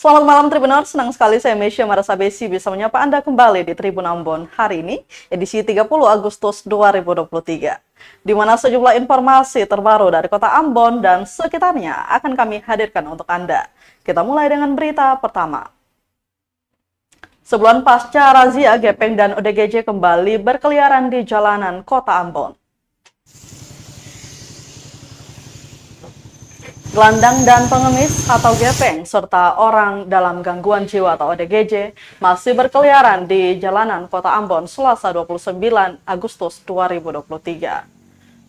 Selamat malam Tribuners, senang sekali saya Mesya Marasabesi bisa menyapa Anda kembali di Tribun Ambon hari ini, edisi 30 Agustus 2023. Di mana sejumlah informasi terbaru dari kota Ambon dan sekitarnya akan kami hadirkan untuk Anda. Kita mulai dengan berita pertama. Sebulan pasca razia, Gepeng dan ODGJ kembali berkeliaran di jalanan kota Ambon. Gelandang dan pengemis atau gepeng serta orang dalam gangguan jiwa atau ODGJ masih berkeliaran di jalanan kota Ambon Selasa 29 Agustus 2023.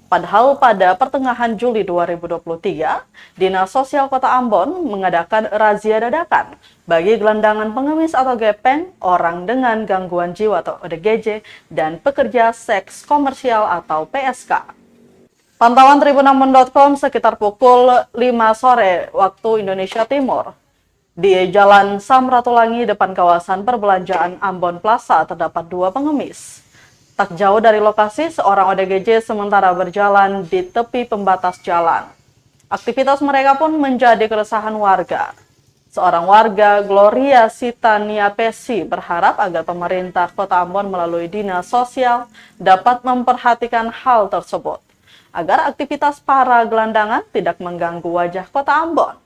Padahal pada pertengahan Juli 2023, Dinas Sosial Kota Ambon mengadakan razia dadakan bagi gelandangan pengemis atau gepeng, orang dengan gangguan jiwa atau ODGJ, dan pekerja seks komersial atau PSK. Pantauan tribunambon.com sekitar pukul 5 sore waktu Indonesia Timur. Di Jalan Samratulangi depan kawasan perbelanjaan Ambon Plaza terdapat dua pengemis. Tak jauh dari lokasi, seorang ODGJ sementara berjalan di tepi pembatas jalan. Aktivitas mereka pun menjadi keresahan warga. Seorang warga, Gloria Sitania Pesi, berharap agar pemerintah Kota Ambon melalui Dinas Sosial dapat memperhatikan hal tersebut, agar aktivitas para gelandangan tidak mengganggu wajah Kota Ambon.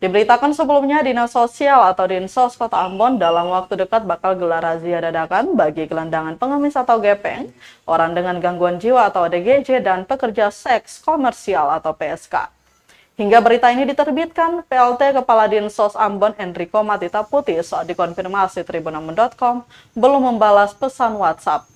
Diberitakan sebelumnya, Dinas Sosial atau Dinsos Kota Ambon dalam waktu dekat bakal gelar razia dadakan bagi gelandangan pengemis atau gepeng, orang dengan gangguan jiwa atau ODGJ, dan pekerja seks komersial atau PSK. Hingga berita ini diterbitkan, PLT Kepala Dinsos Ambon Enrico Matita Putih saat dikonfirmasi tribunambon.com belum membalas pesan WhatsApp.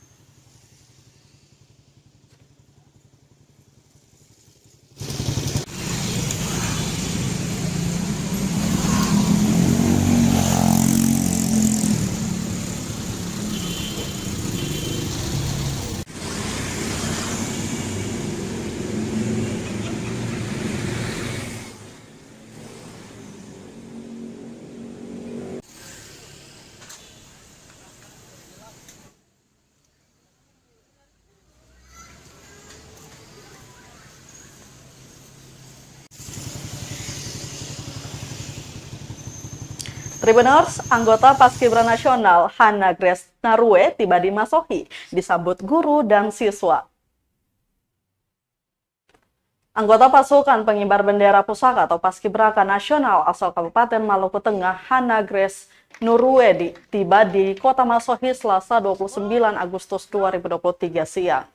Tribuners, anggota Paskibra Nasional Hana Grace Narue tiba di Masohi, disambut guru dan siswa. Anggota pasukan pengibar bendera pusaka atau Paskibraka Nasional asal Kabupaten Maluku Tengah, Hana Grace Narue tiba di Kota Masohi Selasa 29 Agustus 2023 siang.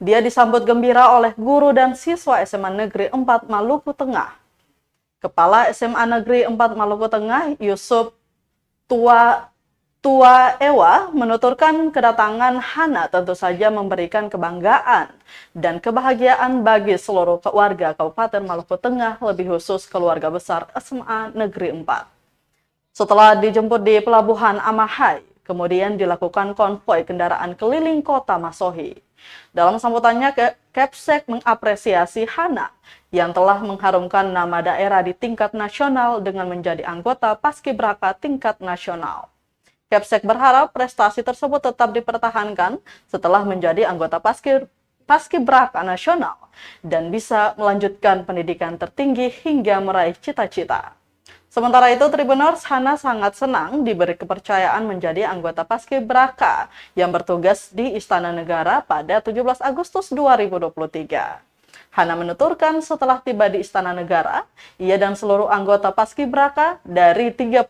Dia disambut gembira oleh guru dan siswa SMA Negeri 4 Maluku Tengah. Kepala SMA Negeri 4 Maluku Tengah, Yusuf Tua Ewa, menuturkan kedatangan Hana tentu saja memberikan kebanggaan dan kebahagiaan bagi seluruh warga Kabupaten Maluku Tengah, lebih khusus keluarga besar SMA Negeri 4. Setelah dijemput di Pelabuhan Amahai, kemudian dilakukan konvoi kendaraan keliling kota Masohi. Dalam sambutannya, Kepsek mengapresiasi Hana yang telah mengharumkan nama daerah di tingkat nasional dengan menjadi anggota Paskibraka tingkat nasional. Kepsek berharap prestasi tersebut tetap dipertahankan setelah menjadi anggota Paskibraka nasional dan bisa melanjutkan pendidikan tertinggi hingga meraih cita-cita. Sementara itu, Tribuners, Hana sangat senang diberi kepercayaan menjadi anggota Paskibraka yang bertugas di Istana Negara pada 17 Agustus 2023. Hana menuturkan setelah tiba di Istana Negara, ia dan seluruh anggota Paskibraka dari 38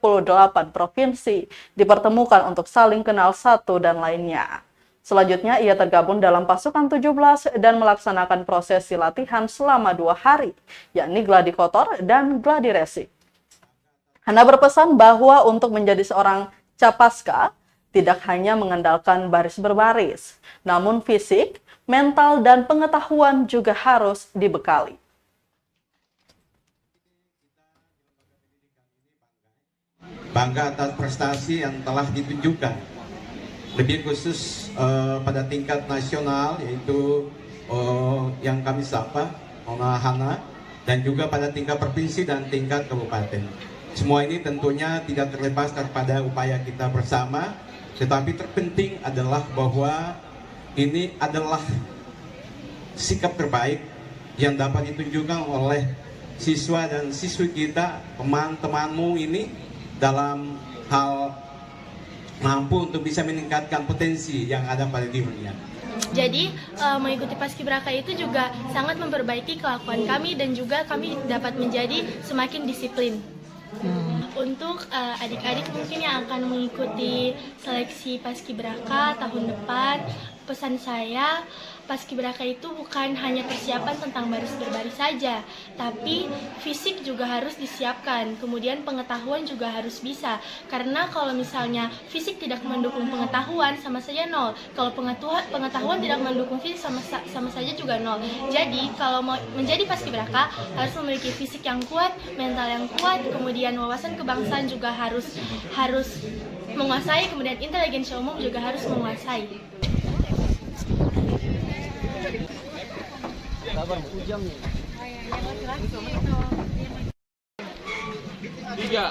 provinsi dipertemukan untuk saling kenal satu dan lainnya. Selanjutnya, ia tergabung dalam pasukan 17 dan melaksanakan prosesi latihan selama 2 hari, yakni gladi kotor dan gladi racing. Hana berpesan bahwa untuk menjadi seorang capaska tidak hanya mengandalkan baris berbaris, namun fisik, mental, dan pengetahuan juga harus dibekali. Bangga atas prestasi yang telah ditunjukkan, lebih khusus pada tingkat nasional, yaitu yang kami sapa Nona Hana, dan juga pada tingkat provinsi dan tingkat kabupaten. Semua ini tentunya tidak terlepas daripada upaya kita bersama, tetapi terpenting adalah bahwa ini adalah sikap terbaik yang dapat ditunjukkan oleh siswa dan siswi kita, teman-temanmu ini, dalam hal mampu untuk bisa meningkatkan potensi yang ada pada dirinya. Jadi mengikuti Paskibraka itu juga sangat memperbaiki kelakuan kami dan juga kami dapat menjadi semakin disiplin. Untuk adik-adik mungkin yang akan mengikuti seleksi Paskibraka tahun depan, pesan saya, Paskibraka itu bukan hanya persiapan tentang baris berbaris saja, tapi fisik juga harus disiapkan, kemudian pengetahuan juga harus bisa. Karena kalau misalnya fisik tidak mendukung pengetahuan, sama saja nol. Kalau pengetahuan tidak mendukung fisik, sama saja juga nol. Jadi kalau mau menjadi Paskibraka harus memiliki fisik yang kuat, mental yang kuat, kemudian wawasan kebangsaan juga harus menguasai, kemudian intelijensia umum juga harus menguasai. Tiga.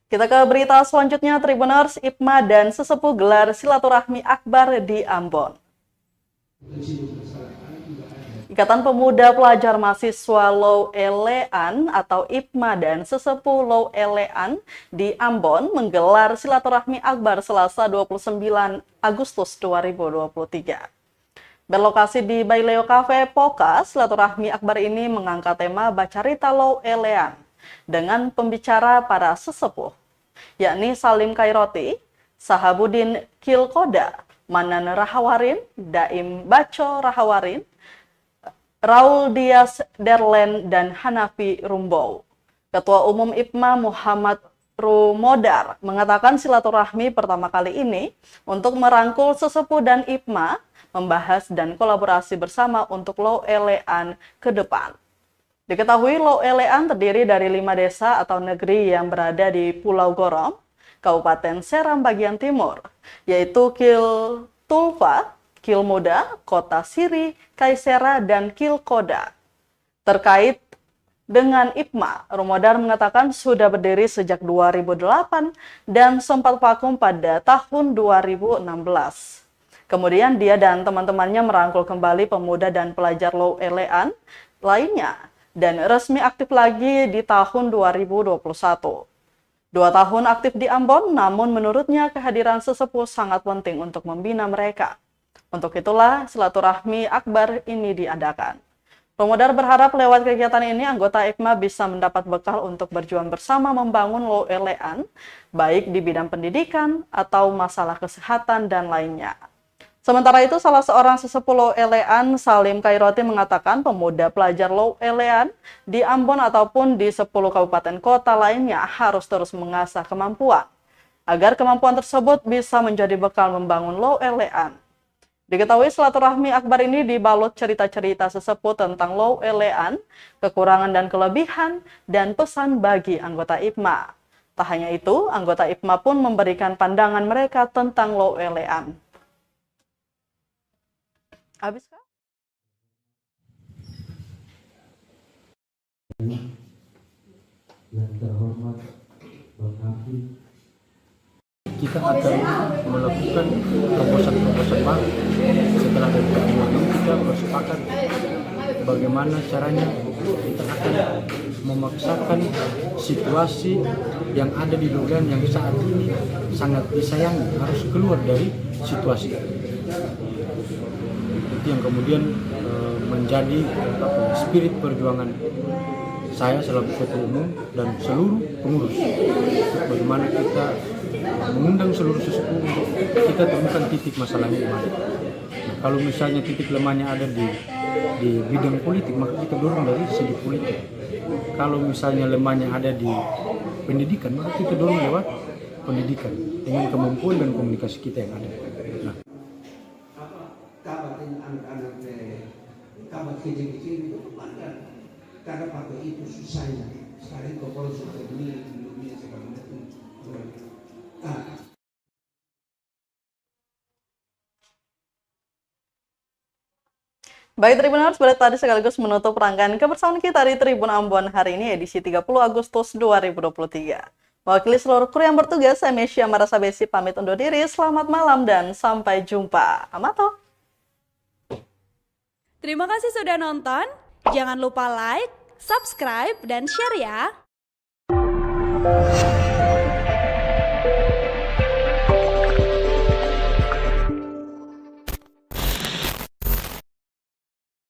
Kita ke berita selanjutnya, Tribuners, IPMA dan sesepuh gelar silaturahmi akbar di Ambon. Ikatan Pemuda Pelajar Mahasiswa Lau Elean atau IPMA dan sesepuh Lau Elean di Ambon menggelar silaturahmi akbar Selasa 29 Agustus 2023. Berlokasi di Baileo Cafe Poka, silaturahmi akbar ini mengangkat tema Bacarita Lau Elean dengan pembicara para sesepuh, yakni Salim Kairoti, Sahabudin Kilkoda, Manan Rahawarin, Daim Baco Rahawarin, Raul Dias Derlen, dan Hanafi Rumbow. Ketua Umum IPMA Muhammad Rumodar mengatakan silaturahmi pertama kali ini untuk merangkul sesepuh dan IPMA, membahas dan kolaborasi bersama untuk Lau Elean ke depan. Diketahui Lau Elean terdiri dari 5 desa atau negeri yang berada di Pulau Gorom, Kabupaten Seram bagian timur, yaitu Kiltulfa, Kilmuda, Kota Siri, Kaisera, dan Kilkoda. Terkait dengan IPMA, Rumodar mengatakan sudah berdiri sejak 2008 dan sempat vakum pada tahun 2016. Kemudian dia dan teman-temannya merangkul kembali pemuda dan pelajar Lau Elean lainnya dan resmi aktif lagi di tahun 2021. 2 tahun aktif di Ambon, namun menurutnya kehadiran sesepuh sangat penting untuk membina mereka. Untuk itulah silaturahmi akbar ini diadakan. Rumodar berharap lewat kegiatan ini anggota IPMA bisa mendapat bekal untuk berjuang bersama membangun Lau Elean, baik di bidang pendidikan atau masalah kesehatan dan lainnya. Sementara itu, salah seorang sesepuh Lau Elean, Salim Kairoti, mengatakan pemuda pelajar Lau Elean di Ambon ataupun di 10 kabupaten kota lainnya harus terus mengasah kemampuan, agar kemampuan tersebut bisa menjadi bekal membangun Lau Elean. Diketahui silaturahmi akbar ini dibalut cerita-cerita sesepuh tentang Lau Elean, kekurangan dan kelebihan, dan pesan bagi anggota IPMA. Tak hanya itu, anggota IPMA pun memberikan pandangan mereka tentang Lau Elean. Habis kah? Yang terhormat Bang Hafiz, Kita akan melakukan terobosan-terobosan baru. Setelah dari pertemuan ini kita bersepakat bagaimana caranya kita akan memaksakan situasi yang ada di Logan yang saat ini sangat disayangi harus keluar dari situasi itu yang kemudian menjadi spirit perjuangan saya selaku ketua umum dan seluruh pengurus. Bagaimana kita mengundang seluruh sesepuh untuk kita temukan titik masalahnya di mana. Nah, kalau misalnya titik lemahnya ada di bidang politik, maka kita dorong dari segi politik. Kalau misalnya lemahnya ada di pendidikan, maka kita dorong lewat pendidikan dengan kemampuan dan komunikasi kita yang ada. Nah, kabar ini anak-anak kabar kecil-kecil itu kemana? Karena pakai itu susahnya. Sekarang kalau sudah dunia sekarang itu. Baik Tribuners, berarti tadi sekaligus menutup rangkaian kebersamaan kita di Tribun Ambon hari ini edisi 30 Agustus 2023. Mewakili seluruh kru yang bertugas, saya Mesya Marasabesi pamit undur diri. Selamat malam dan sampai jumpa. Amato. Terima kasih sudah nonton. Jangan lupa like, subscribe, dan share ya.